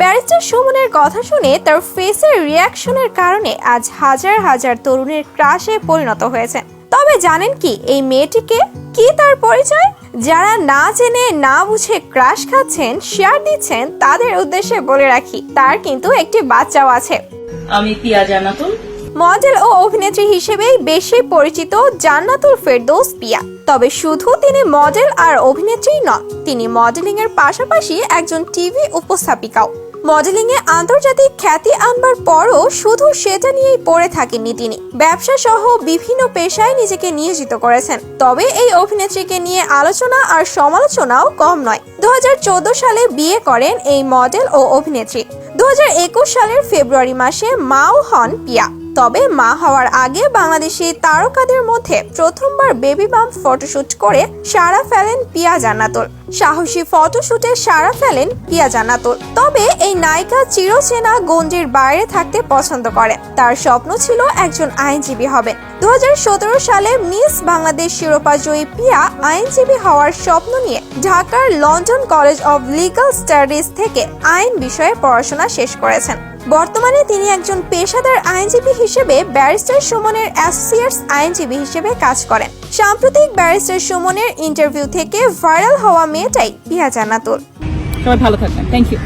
Barrister সুমনের কথা শুনে তার ফেসের রিয়াকশনের কারণে আজ হাজার হাজার তরুণের ক্রাশে পরিণত হয়েছে। তবে জানেন কি এই মেয়েটিকে, কি তার পরিচয়? যারা না জেনে না বুঝে ক্রাশ খাচ্ছেন, শেয়ার দিচ্ছেন, তাদের উদ্দেশ্যে বলে রাখি তার কিন্তু একটি বাচ্চাও আছে। আমি পিয়া জান্নাতুল। মডেল ও অভিনেত্রী হিসেবেই বেশি পরিচিত জান্নাতুল ফেরদৌস পিয়া। তবে শুধু তিনি মডেল আর অভিনেত্রী নন, তিনি মডেলিং এর পাশাপাশি একজন টিভি উপস্থাপিকাও। মডেলিং এ আন্তর্জাতিক খ্যাতি আনবার পরও শুধু সেটা নিয়েই পড়ে থাকেননি তিনি, ব্যবসা সহ বিভিন্ন পেশায় নিজেকে নিয়োজিত করেছেন। তবে এই অভিনেত্রীকে নিয়ে আলোচনা আর সমালোচনাও কম নয়। 2014 সালে বিয়ে করেন এই মডেল ও অভিনেত্রী। 2021 সালের ফেব্রুয়ারি মাসে মাও হন পিয়া। তবে মা হওয়ার আগে বাংলাদেশি তারকাদের মধ্যে প্রথমবার বেবি বাম্প ফটোশুট করে সাড়া ফেলেন পিয়া জান্নাতুল। সাহসী ফটোশুটে সাড়া ফেলেন পিয়া জান্নাতুল। তবে এই নায়িকা চিরচেনা গণ্ডির বাইরে থাকতে পছন্দ করেন। তার স্বপ্ন ছিল একজন আইনজীবী হবেন। 2017 সালে মিস বাংলাদেশ শিরোপা জয়ী পিয়া আইনজীবী হওয়ার স্বপ্ন নিয়ে ঢাকার London college of legal studies থেকে আইন বিষয়ে পড়াশোনা শেষ করেছেন। বর্তমানে তিনি একজন পেশাদার আইনজীবী হিসেবে ব্যারিস্টার সুমনের অ্যাসোসিয়েটস আইনজীবী হিসেবে কাজ করেন। সাম্প্রতিক ব্যারিস্টার সুমনের ইন্টারভিউ থেকে ভাইরাল হওয়া মেয়েটাই পিয়া জান্নাতুল। সবাই ভালো থাকবেন। Thank you.